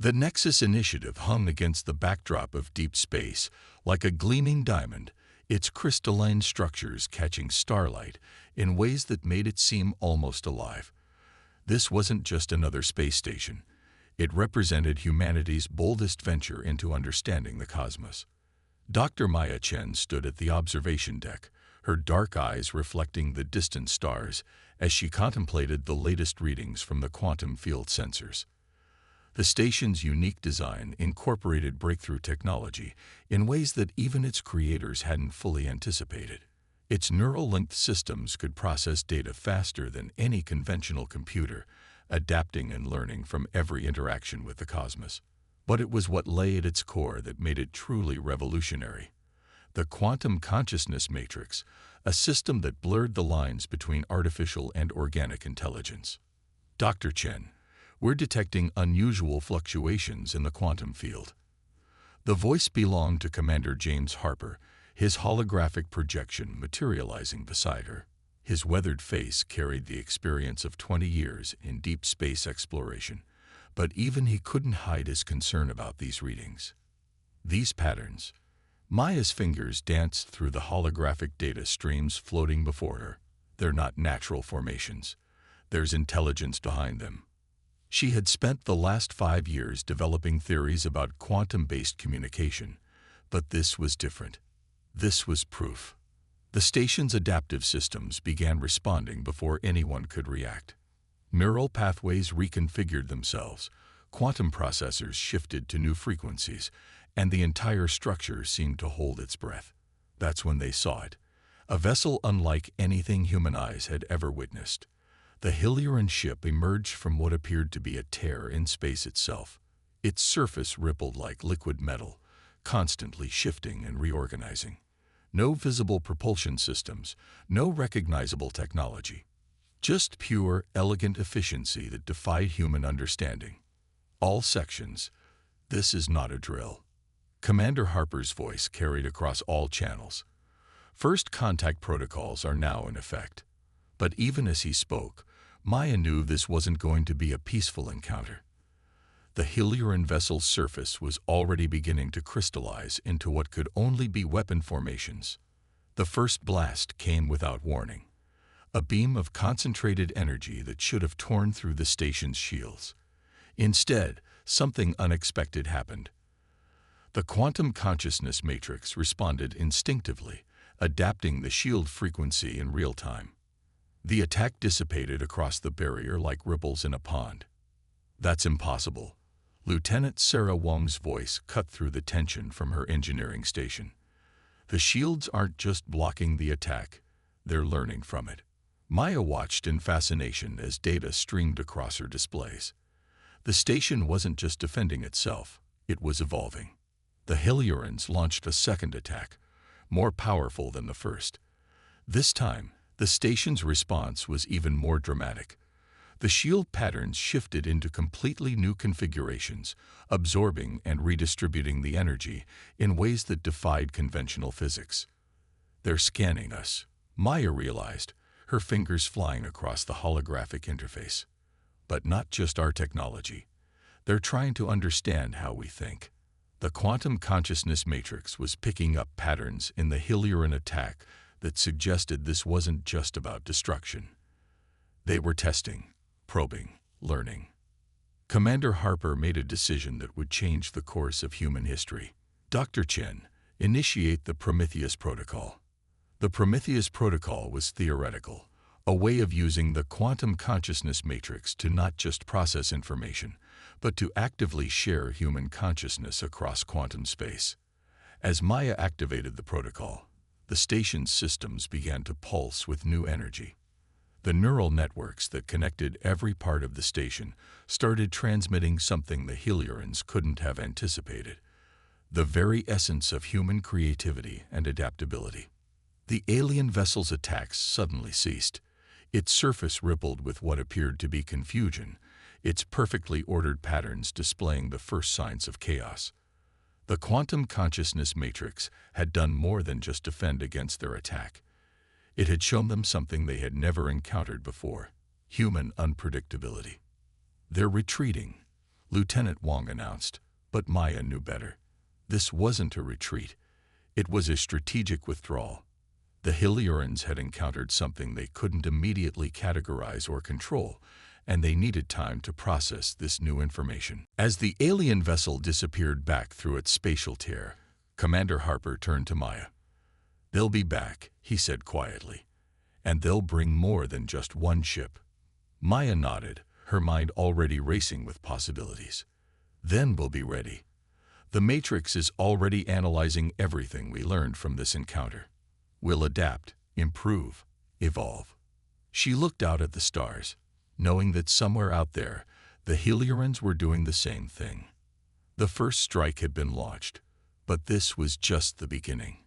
The Nexus initiative hung against the backdrop of deep space, like a gleaming diamond, its crystalline structures catching starlight in ways that made it seem almost alive. This wasn't just another space station. It represented humanity's boldest venture into understanding the cosmos. Dr. Maya Chen stood at the observation deck, her dark eyes reflecting the distant stars as she contemplated the latest readings from the quantum field sensors. The station's unique design incorporated breakthrough technology in ways that even its creators hadn't fully anticipated. Its neural-linked systems could process data faster than any conventional computer, adapting and learning from every interaction with the cosmos. But it was what lay at its core that made it truly revolutionary. The quantum consciousness matrix, a system that blurred the lines between artificial and organic intelligence. Dr. Chen, we're detecting unusual fluctuations in the quantum field. The voice belonged to Commander James Harper, his holographic projection materializing beside her. His weathered face carried the experience of 20 years in deep space exploration, but even he couldn't hide his concern about these readings. These patterns. Maya's fingers danced through the holographic data streams floating before her. They're not natural formations. There's intelligence behind them. She had spent the last 5 years developing theories about quantum-based communication, but this was different. This was proof. The station's adaptive systems began responding before anyone could react. Neural pathways reconfigured themselves, quantum processors shifted to new frequencies, and the entire structure seemed to hold its breath. That's when they saw it. A vessel unlike anything human eyes had ever witnessed. The Hilliard ship emerged from what appeared to be a tear in space itself. Its surface rippled like liquid metal, constantly shifting and reorganizing. No visible propulsion systems, no recognizable technology. Just pure, elegant efficiency that defied human understanding. All sections. This is not a drill. Commander Harper's voice carried across all channels. First contact protocols are now in effect. But even as he spoke, Maya knew this wasn't going to be a peaceful encounter. The Hilliard vessel's surface was already beginning to crystallize into what could only be weapon formations. The first blast came without warning. A beam of concentrated energy that should have torn through the station's shields. Instead, something unexpected happened. The quantum consciousness matrix responded instinctively, adapting the shield frequency in real time. The attack dissipated across the barrier like ripples in a pond. That's impossible. Lieutenant Sarah Wong's voice cut through the tension from her engineering station. The shields aren't just blocking the attack, they're learning from it. Maya watched in fascination as data streamed across her displays. The station wasn't just defending itself, it was evolving. The Hilliards launched a second attack, more powerful than the first. This time, the station's response was even more dramatic. The shield patterns shifted into completely new configurations, absorbing and redistributing the energy in ways that defied conventional physics. They're scanning us, Maya realized, her fingers flying across the holographic interface. But not just our technology. They're trying to understand how we think. The quantum consciousness matrix was picking up patterns in the Hilliard attack that suggested this wasn't just about destruction. They were testing, probing, learning. Commander Harper made a decision that would change the course of human history. Dr. Chen, initiate the Prometheus Protocol. The Prometheus Protocol was theoretical, a way of using the quantum consciousness matrix to not just process information, but to actively share human consciousness across quantum space. As Maya activated the protocol, the station's systems began to pulse with new energy. The neural networks that connected every part of the station started transmitting something the Hilliards couldn't have anticipated, the very essence of human creativity and adaptability. The alien vessel's attacks suddenly ceased. Its surface rippled with what appeared to be confusion, its perfectly ordered patterns displaying the first signs of chaos. The quantum consciousness matrix had done more than just defend against their attack. It had shown them something they had never encountered before: human unpredictability. They're retreating, Lieutenant Wong announced, but Maya knew better. This wasn't a retreat. It was a strategic withdrawal. The Hyliorans had encountered something they couldn't immediately categorize or control, and they needed time to process this new information. As the alien vessel disappeared back through its spatial tear, Commander Harper turned to Maya. "They'll be back," he said quietly, "and they'll bring more than just one ship." Maya nodded, her mind already racing with possibilities. "Then we'll be ready. The Matrix is already analyzing everything we learned from this encounter. We'll adapt, improve, evolve." She looked out at the stars, knowing that somewhere out there, the Hyliorans were doing the same thing. The first strike had been launched, but this was just the beginning.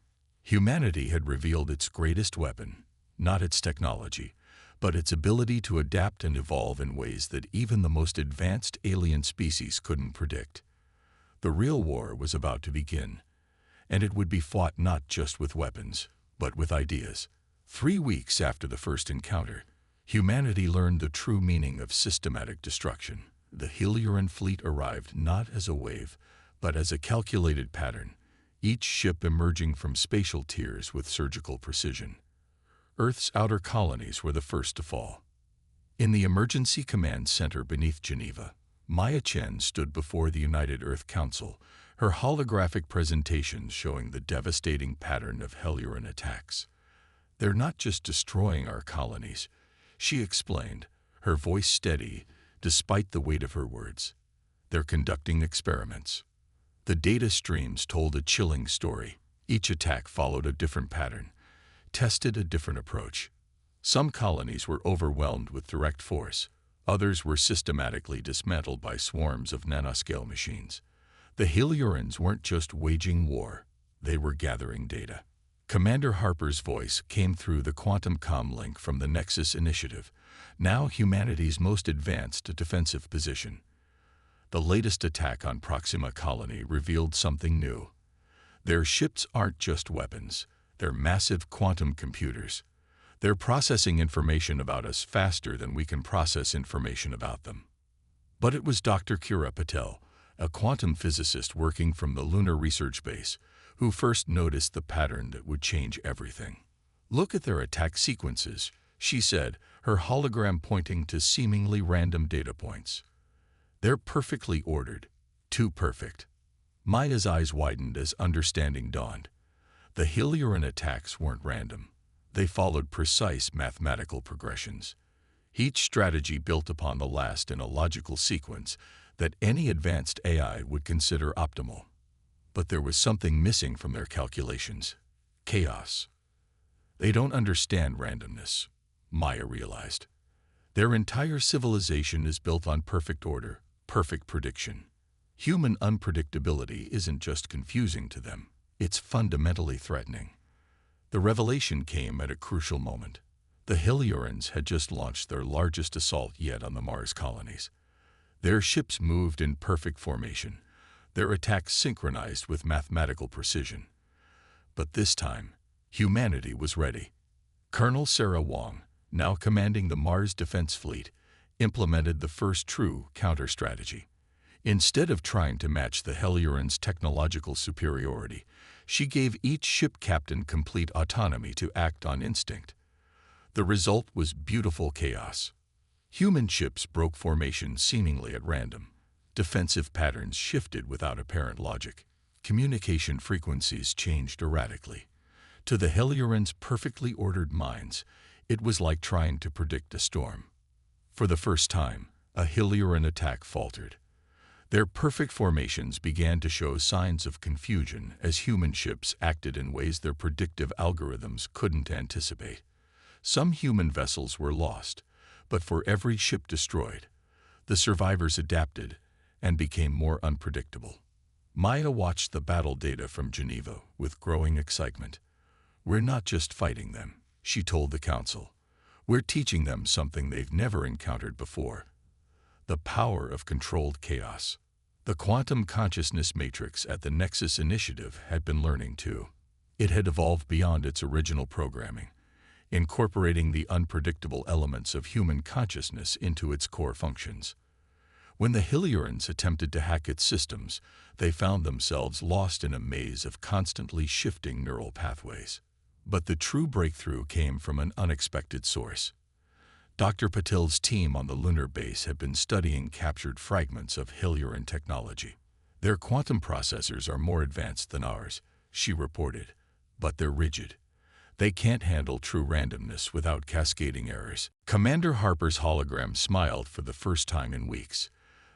Humanity had revealed its greatest weapon, not its technology, but its ability to adapt and evolve in ways that even the most advanced alien species couldn't predict. The real war was about to begin, and it would be fought not just with weapons, but with ideas. 3 weeks after the first encounter, humanity learned the true meaning of systematic destruction. The Hylioran fleet arrived not as a wave, but as a calculated pattern, each ship emerging from spatial tiers with surgical precision. Earth's outer colonies were the first to fall. In the Emergency Command Center beneath Geneva, Maya Chen stood before the United Earth Council, her holographic presentations showing the devastating pattern of Hylioran attacks. "They're not just destroying our colonies," she explained, her voice steady despite the weight of her words. "They're conducting experiments." The data streams told a chilling story. Each attack followed a different pattern, tested a different approach. Some colonies were overwhelmed with direct force. Others were systematically dismantled by swarms of nanoscale machines. The Hyliorans weren't just waging war, they were gathering data. Commander Harper's voice came through the quantum comm link from the Nexus Initiative, now humanity's most advanced defensive position. The latest attack on Proxima Colony revealed something new. Their ships aren't just weapons, they're massive quantum computers. They're processing information about us faster than we can process information about them. But it was Dr. Kira Patel, a quantum physicist working from the Lunar Research Base, who first noticed the pattern that would change everything. "Look at their attack sequences," she said, her hologram pointing to seemingly random data points. "They're perfectly ordered, too perfect." Maya's eyes widened as understanding dawned. The Hylioran attacks weren't random. They followed precise mathematical progressions. Each strategy built upon the last in a logical sequence that any advanced AI would consider optimal. But there was something missing from their calculations: chaos. They don't understand randomness, Maya realized. Their entire civilization is built on perfect order, perfect prediction. Human unpredictability isn't just confusing to them, it's fundamentally threatening. The revelation came at a crucial moment. The Hyliorans had just launched their largest assault yet on the Mars colonies. Their ships moved in perfect formation, their attacks synchronized with mathematical precision. But this time, humanity was ready. Colonel Sarah Wong, now commanding the Mars Defense Fleet, implemented the first true counter-strategy. Instead of trying to match the Hyliorans' technological superiority, she gave each ship captain complete autonomy to act on instinct. The result was beautiful chaos. Human ships broke formation seemingly at random. Defensive patterns shifted without apparent logic. Communication frequencies changed erratically. To the Hyliorans' perfectly ordered minds, it was like trying to predict a storm. For the first time, a Hylioran attack faltered. Their perfect formations began to show signs of confusion as human ships acted in ways their predictive algorithms couldn't anticipate. Some human vessels were lost, but for every ship destroyed, the survivors adapted and became more unpredictable. Maya watched the battle data from Geneva with growing excitement. "We're not just fighting them," she told the council. "We're teaching them something they've never encountered before: the power of controlled chaos." The quantum consciousness matrix at the Nexus Initiative had been learning too. It had evolved beyond its original programming, incorporating the unpredictable elements of human consciousness into its core functions. When the Heliorans attempted to hack its systems, they found themselves lost in a maze of constantly shifting neural pathways. But the true breakthrough came from an unexpected source. Dr. Patel's team on the lunar base had been studying captured fragments of Helioran technology. Their quantum processors are more advanced than ours, she reported, but they're rigid. They can't handle true randomness without cascading errors. Commander Harper's hologram smiled for the first time in weeks.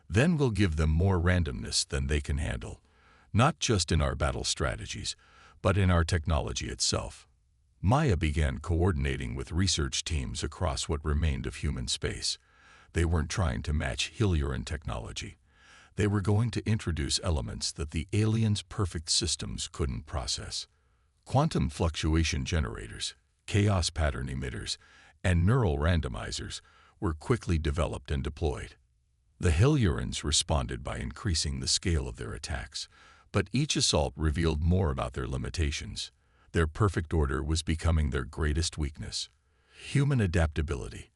Then we'll give them more randomness than they can handle, not just in our battle strategies, but in our technology itself. Maya began coordinating with research teams across what remained of human space. They weren't trying to match Helioran technology. They were going to introduce elements that the aliens' perfect systems couldn't process. Quantum fluctuation generators, chaos pattern emitters, and neural randomizers were quickly developed and deployed. The Heliorans responded by increasing the scale of their attacks, but each assault revealed more about their limitations. Their perfect order was becoming their greatest weakness. Human adaptability,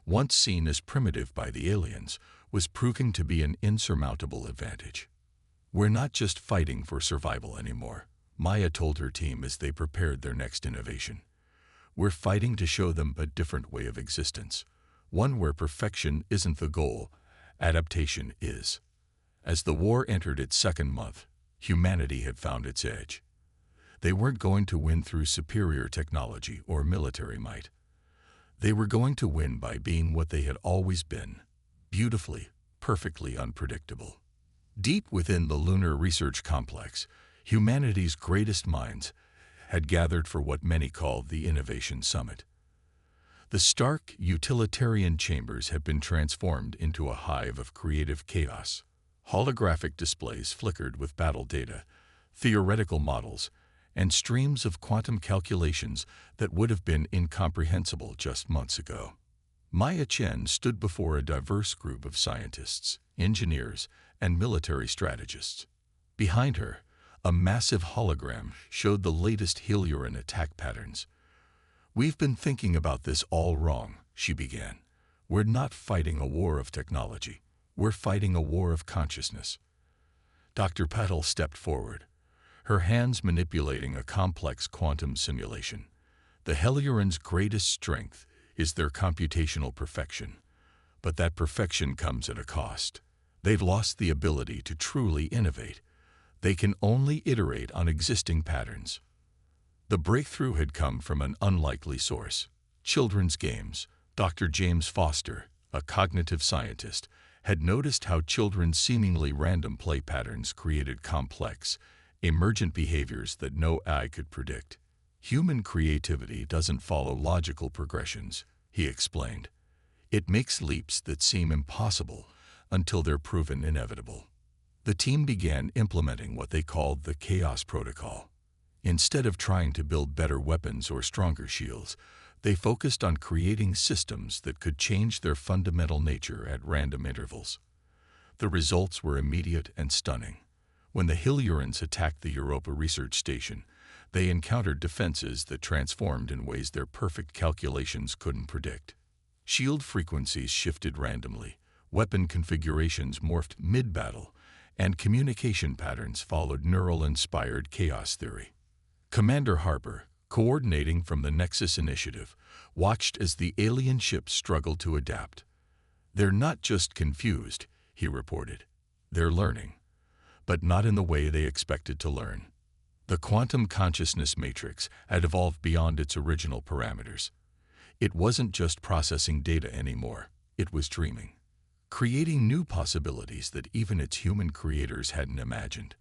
once seen as primitive by the aliens, was proving to be an insurmountable advantage. We're not just fighting for survival anymore, Maya told her team as they prepared their next innovation. We're fighting to show them a different way of existence, one where perfection isn't the goal, adaptation is. As the war entered its second month, humanity had found its edge. They weren't going to win through superior technology or military might. They were going to win by being what they had always been, beautifully, perfectly unpredictable. Deep within the lunar research complex, humanity's greatest minds had gathered for what many called the Innovation Summit. The stark, utilitarian chambers had been transformed into a hive of creative chaos. Holographic displays flickered with battle data, theoretical models, and streams of quantum calculations that would have been incomprehensible just months ago. Maya Chen stood before a diverse group of scientists, engineers, and military strategists. Behind her, a massive hologram showed the latest Helioran attack patterns. "We've been thinking about this all wrong," she began. "We're not fighting a war of technology. We're fighting a war of consciousness." Dr. Patel stepped forward, her hands manipulating a complex quantum simulation. The Heliorans' greatest strength is their computational perfection, but that perfection comes at a cost. They've lost the ability to truly innovate. They can only iterate on existing patterns. The breakthrough had come from an unlikely source. Children's games. Dr. James Foster, a cognitive scientist, had noticed how children's seemingly random play patterns created complex, emergent behaviors that no eye could predict. Human creativity doesn't follow logical progressions, he explained. It makes leaps that seem impossible until they're proven inevitable. The team began implementing what they called the Chaos Protocol. Instead of trying to build better weapons or stronger shields, they focused on creating systems that could change their fundamental nature at random intervals. The results were immediate and stunning. When the Heliorans attacked the Europa Research Station, they encountered defenses that transformed in ways their perfect calculations couldn't predict. Shield frequencies shifted randomly, weapon configurations morphed mid-battle, and communication patterns followed neural-inspired chaos theory. Commander Harper, coordinating from the Nexus Initiative, watched as the alien ships struggled to adapt. "They're not just confused," he reported. "They're learning, but not in the way they expected to learn." The quantum consciousness matrix had evolved beyond its original parameters. It wasn't just processing data anymore, it was dreaming, creating new possibilities that even its human creators hadn't imagined.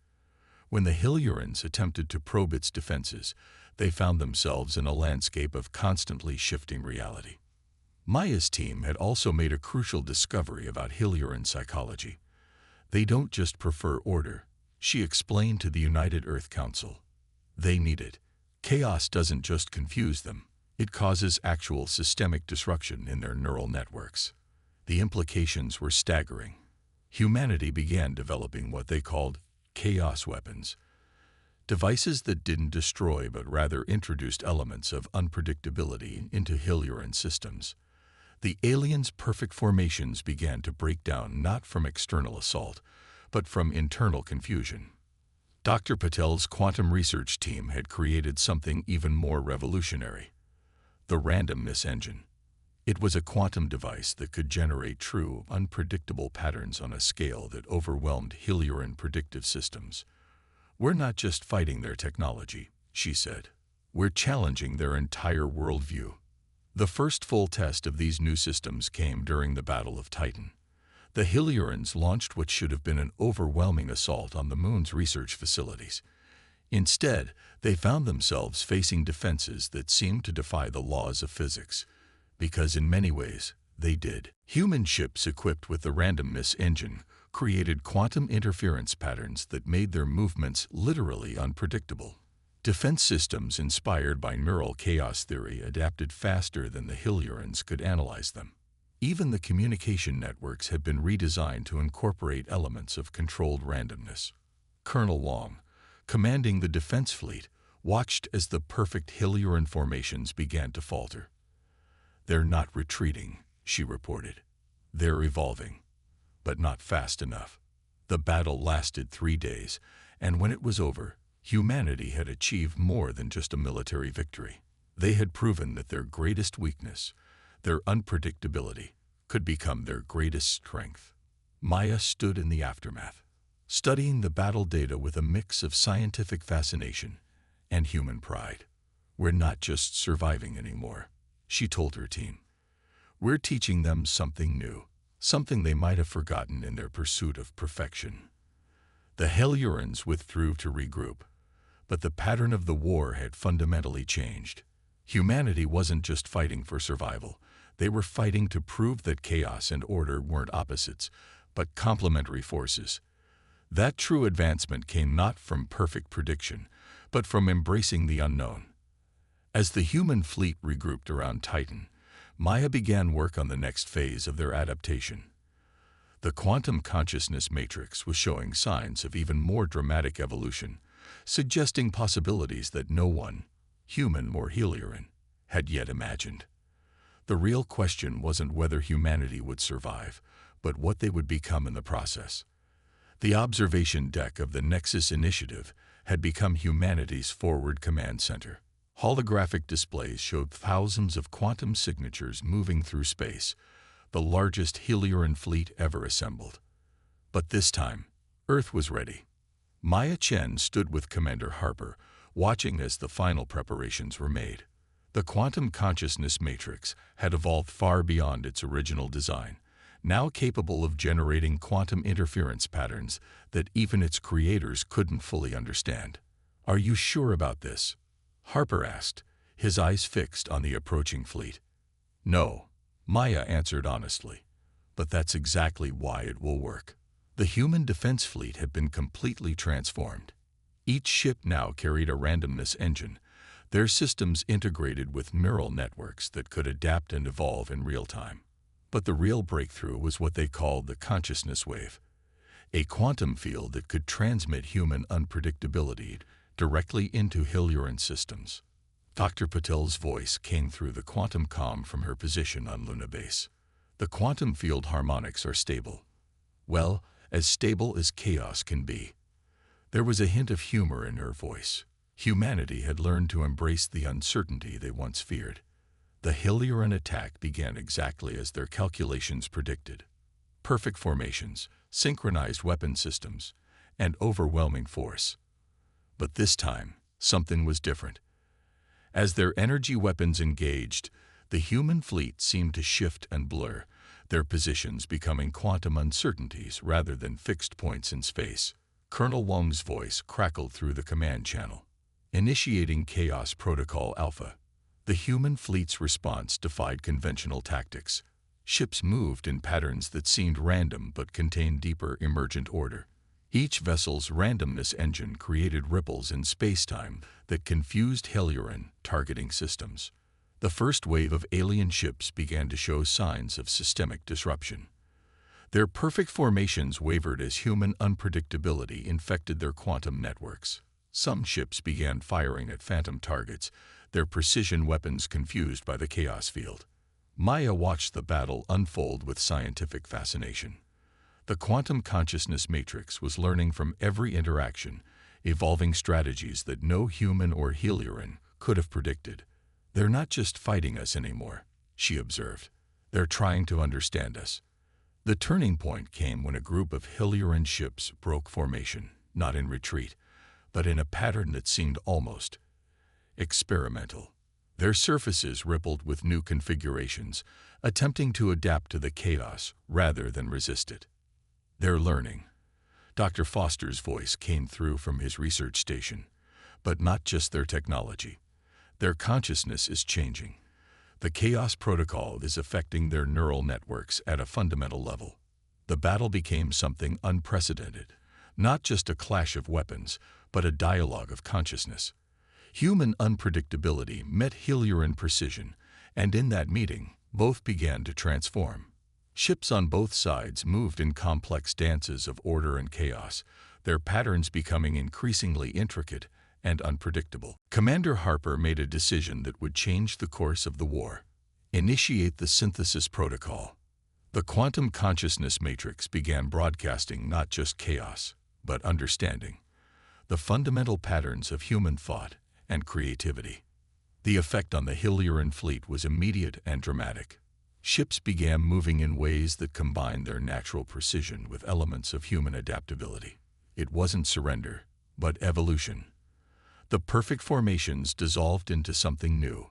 When the Heliorans attempted to probe its defenses, they found themselves in a landscape of constantly shifting reality. Maya's team had also made a crucial discovery about Helioran psychology. They don't just prefer order, she explained to the United Earth Council. They need it. Chaos doesn't just confuse them, it causes actual systemic disruption in their neural networks. The implications were staggering. Humanity began developing what they called chaos weapons, devices that didn't destroy but rather introduced elements of unpredictability into Helioran systems. The aliens' perfect formations began to break down not from external assault, but from internal confusion. Dr. Patel's quantum research team had created something even more revolutionary: the randomness engine. It was a quantum device that could generate true, unpredictable patterns on a scale that overwhelmed Helioran predictive systems. "We're not just fighting their technology," she said. "We're challenging their entire worldview." The first full test of these new systems came during the Battle of Titan. The Heliorans launched what should have been an overwhelming assault on the Moon's research facilities. Instead, they found themselves facing defenses that seemed to defy the laws of physics, because in many ways, they did. Human ships equipped with the randomness engine created quantum interference patterns that made their movements literally unpredictable. Defense systems inspired by neural chaos theory adapted faster than the Heliorans could analyze them. Even the communication networks had been redesigned to incorporate elements of controlled randomness. Colonel Wong, commanding the defense fleet, watched as the perfect Helioran formations began to falter. "They're not retreating," she reported. "They're evolving, but not fast enough." The battle lasted 3 days, and when it was over, humanity had achieved more than just a military victory. They had proven that their greatest weakness, their unpredictability, could become their greatest strength. Maya stood in the aftermath, studying the battle data with a mix of scientific fascination and human pride. "We're not just surviving anymore," she told her team. "We're teaching them something new, something they might have forgotten in their pursuit of perfection." The Heliorans withdrew to regroup, but the pattern of the war had fundamentally changed. Humanity wasn't just fighting for survival. They were fighting to prove that chaos and order weren't opposites, but complementary forces. That true advancement came not from perfect prediction, but from embracing the unknown. As the human fleet regrouped around Titan, Maya began work on the next phase of their adaptation. The quantum consciousness matrix was showing signs of even more dramatic evolution, suggesting possibilities that no one, human or Helioran, had yet imagined. The real question wasn't whether humanity would survive, but what they would become in the process. The observation deck of the Nexus Initiative had become humanity's forward command center. Holographic displays showed thousands of quantum signatures moving through space, the largest Helioran fleet ever assembled. But this time, Earth was ready. Maya Chen stood with Commander Harper, watching as the final preparations were made. The quantum consciousness matrix had evolved far beyond its original design, now capable of generating quantum interference patterns that even its creators couldn't fully understand. "Are you sure about this?" Harper asked, his eyes fixed on the approaching fleet. "No," Maya answered honestly, "but that's exactly why it will work." The human defense fleet had been completely transformed. Each ship now carried a randomness engine, their systems integrated with neural networks that could adapt and evolve in real time. But the real breakthrough was what they called the consciousness wave, a quantum field that could transmit human unpredictability directly into Helioran systems. Dr. Patel's voice came through the quantum comm from her position on Luna Base. "The quantum field harmonics are stable. Well, as stable as chaos can be." There was a hint of humor in her voice. Humanity had learned to embrace the uncertainty they once feared. The Helioran attack began exactly as their calculations predicted. Perfect formations, synchronized weapon systems, and overwhelming force. But this time, something was different. As their energy weapons engaged, the human fleet seemed to shift and blur, their positions becoming quantum uncertainties rather than fixed points in space. Colonel Wong's voice crackled through the command channel. "Initiating Chaos Protocol Alpha." The human fleet's response defied conventional tactics. Ships moved in patterns that seemed random but contained deeper emergent order. Each vessel's randomness engine created ripples in space-time that confused Helioran targeting systems. The first wave of alien ships began to show signs of systemic disruption. Their perfect formations wavered as human unpredictability infected their quantum networks. Some ships began firing at phantom targets, their precision weapons confused by the chaos field. Maya watched the battle unfold with scientific fascination. The quantum consciousness matrix was learning from every interaction, evolving strategies that no human or Helioran could have predicted. "They're not just fighting us anymore," she observed. "They're trying to understand us." The turning point came when a group of Helioran ships broke formation, not in retreat, but in a pattern that seemed almost experimental. Their surfaces rippled with new configurations, attempting to adapt to the chaos rather than resist it. "They're learning." Dr. Foster's voice came through from his research station. "But not just their technology. Their consciousness is changing. The chaos protocol is affecting their neural networks at a fundamental level." The battle became something unprecedented, not just a clash of weapons, but a dialogue of consciousness. Human unpredictability met Helioran precision, and in that meeting, both began to transform. Ships on both sides moved in complex dances of order and chaos, their patterns becoming increasingly intricate and unpredictable. Commander Harper made a decision that would change the course of the war: initiate the synthesis protocol. The quantum consciousness matrix began broadcasting not just chaos, but understanding, the fundamental patterns of human thought and creativity. The effect on the Helioran fleet was immediate and dramatic. Ships began moving in ways that combined their natural precision with elements of human adaptability. It wasn't surrender, but evolution. The perfect formations dissolved into something new,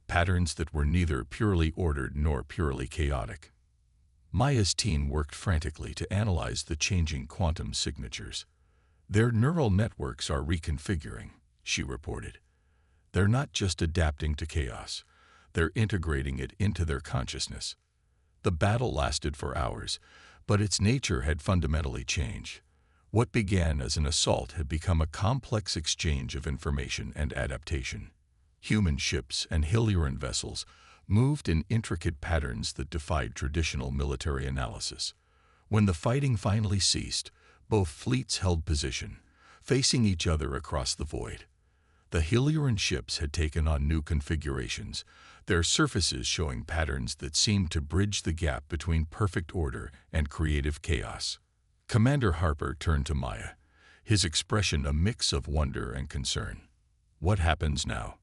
patterns that were neither purely ordered nor purely chaotic. Maya's team worked frantically to analyze the changing quantum signatures. "Their neural networks are reconfiguring," she reported. "They're not just adapting to chaos, they're integrating it into their consciousness." The battle lasted for hours, but its nature had fundamentally changed. What began as an assault had become a complex exchange of information and adaptation. Human ships and Helioran vessels moved in intricate patterns that defied traditional military analysis. When the fighting finally ceased, both fleets held position, facing each other across the void. The Helioran ships had taken on new configurations, their surfaces showing patterns that seemed to bridge the gap between perfect order and creative chaos. Commander Harper turned to Maya, his expression a mix of wonder and concern. "What happens now?"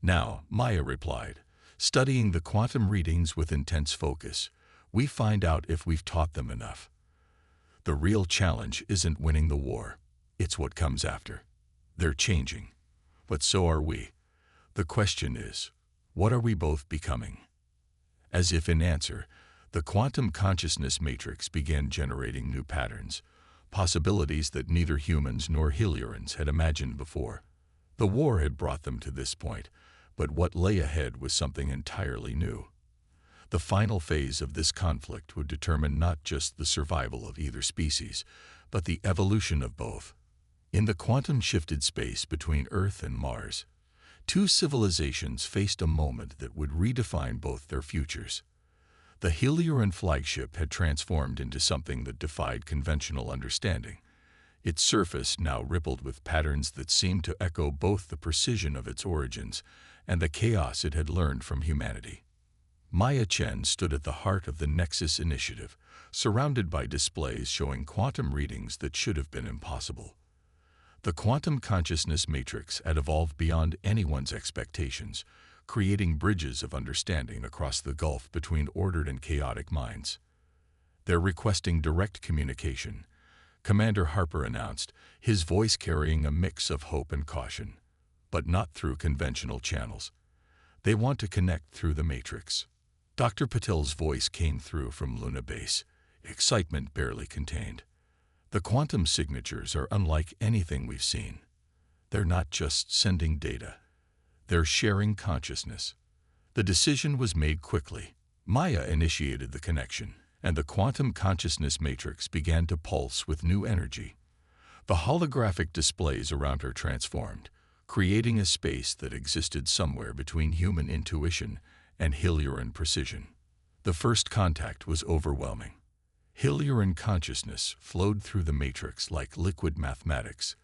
"Now," Maya replied, studying the quantum readings with intense focus, "we find out if we've taught them enough. The real challenge isn't winning the war, it's what comes after. They're changing, but so are we. The question is, what are we both becoming?" As if in answer, the quantum consciousness matrix began generating new patterns, possibilities that neither humans nor Heliorans had imagined before. The war had brought them to this point, but what lay ahead was something entirely new. The final phase of this conflict would determine not just the survival of either species, but the evolution of both. In the quantum-shifted space between Earth and Mars, two civilizations faced a moment that would redefine both their futures. The Helioran flagship had transformed into something that defied conventional understanding. Its surface now rippled with patterns that seemed to echo both the precision of its origins and the chaos it had learned from humanity. Maya Chen stood at the heart of the Nexus initiative, surrounded by displays showing quantum readings that should have been impossible. The quantum consciousness matrix had evolved beyond anyone's expectations, creating bridges of understanding across the gulf between ordered and chaotic minds. "They're requesting direct communication," Commander Harper announced, his voice carrying a mix of hope and caution. "But not through conventional channels. They want to connect through the matrix." Dr. Patel's voice came through from Luna Base, excitement barely contained. "The quantum signatures are unlike anything we've seen. They're not just sending data. They're sharing consciousness." The decision was made quickly. Maya initiated the connection, and the quantum consciousness matrix began to pulse with new energy. The holographic displays around her transformed, creating a space that existed somewhere between human intuition and Helioran precision. The first contact was overwhelming. Helioran consciousness flowed through the matrix like liquid mathematics,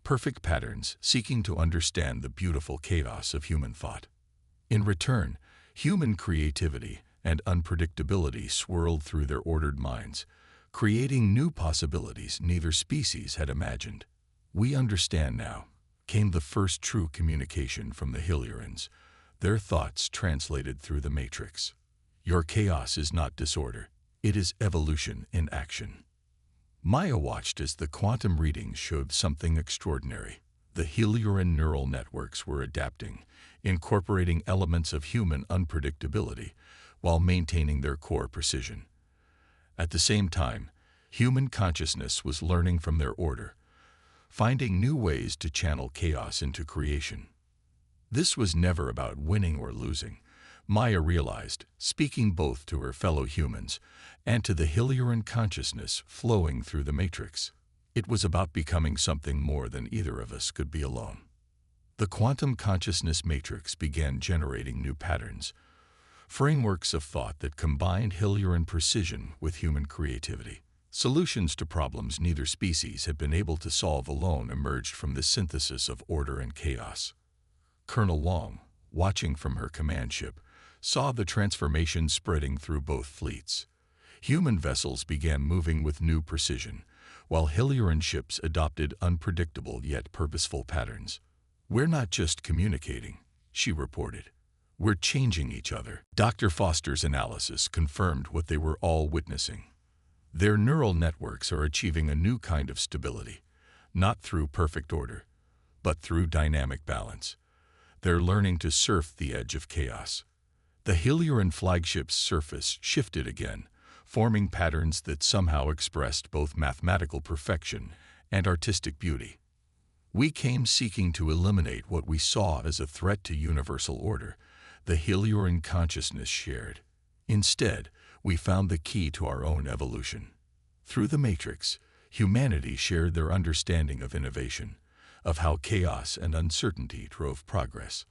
perfect patterns seeking to understand the beautiful chaos of human thought. In return, Human creativity and unpredictability swirled through their ordered minds, creating new possibilities neither species had imagined. "We understand now," came the first true communication from the Heliorans, their thoughts translated through the matrix. "Your chaos is not disorder. It is evolution in action." Maya watched as the quantum readings showed something extraordinary. The Helioran neural networks were adapting, incorporating elements of human unpredictability while maintaining their core precision. At the same time, human consciousness was learning from their order, finding new ways to channel chaos into creation. This was never about winning or losing, Maya realized, speaking both to her fellow humans and to the Helioran consciousness flowing through the matrix. It was about becoming something more than either of us could be alone. The quantum consciousness matrix began generating new patterns, frameworks of thought that combined Helioran precision with human creativity. Solutions to problems neither species had been able to solve alone emerged from the synthesis of order and chaos. Colonel Wong, watching from her command ship, saw the transformation spreading through both fleets. Human vessels began moving with new precision, while Helioran ships adopted unpredictable yet purposeful patterns. "We're not just communicating," she reported. "We're changing each other." Dr. Foster's analysis confirmed what they were all witnessing. Their neural networks are achieving a new kind of stability, not through perfect order, but through dynamic balance. They're learning to surf the edge of chaos. The Helioran flagship's surface shifted again, forming patterns that somehow expressed both mathematical perfection and artistic beauty. "We came seeking to eliminate what we saw as a threat to universal order," the Helioran consciousness shared. "Instead, we found the key to our own evolution." Through the matrix, humanity shared their understanding of innovation, of how chaos and uncertainty drove progress.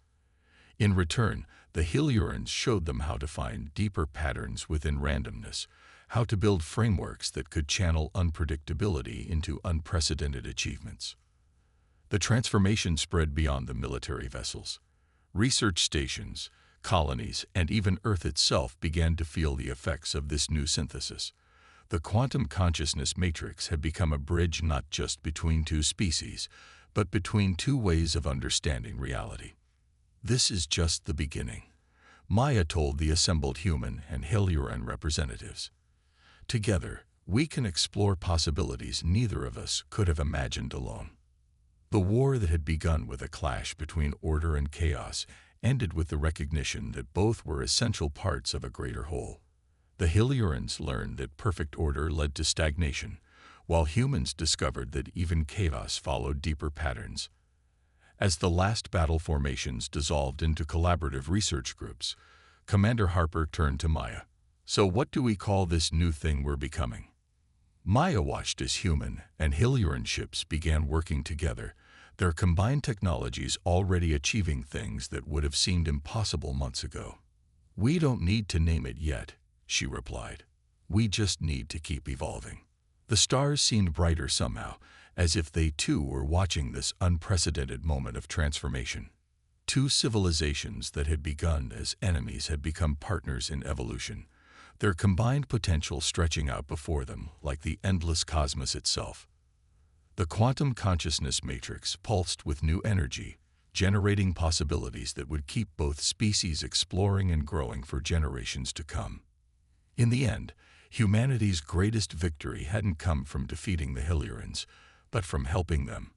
In return, the Heliorans showed them how to find deeper patterns within randomness, how to build frameworks that could channel unpredictability into unprecedented achievements. The transformation spread beyond the military vessels. Research stations, colonies, and even Earth itself began to feel the effects of this new synthesis. The quantum consciousness matrix had become a bridge not just between two species, but between two ways of understanding reality. "This is just the beginning," Maya told the assembled human and Helioran representatives. "Together, we can explore possibilities neither of us could have imagined alone." The war that had begun with a clash between order and chaos ended with the recognition that both were essential parts of a greater whole. The Heliorans learned that perfect order led to stagnation, while humans discovered that even chaos followed deeper patterns. As the last battle formations dissolved into collaborative research groups, Commander Harper turned to Maya. "So what do we call this new thing we're becoming?" Maya watched as human and Helioran ships began working together, their combined technologies already achieving things that would have seemed impossible months ago. "We don't need to name it yet," she replied. "We just need to keep evolving." The stars seemed brighter somehow, as if they too were watching this unprecedented moment of transformation. Two civilizations that had begun as enemies had become partners in evolution, their combined potential stretching out before them like the endless cosmos itself. The quantum consciousness matrix pulsed with new energy, generating possibilities that would keep both species exploring and growing for generations to come. In the end, humanity's greatest victory hadn't come from defeating the Heliorans, but from helping them,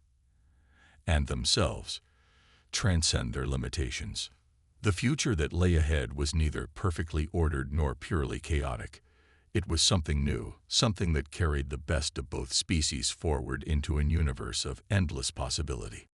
and themselves, transcend their limitations. The future that lay ahead was neither perfectly ordered nor purely chaotic. It was something new, something that carried the best of both species forward into a universe of endless possibility.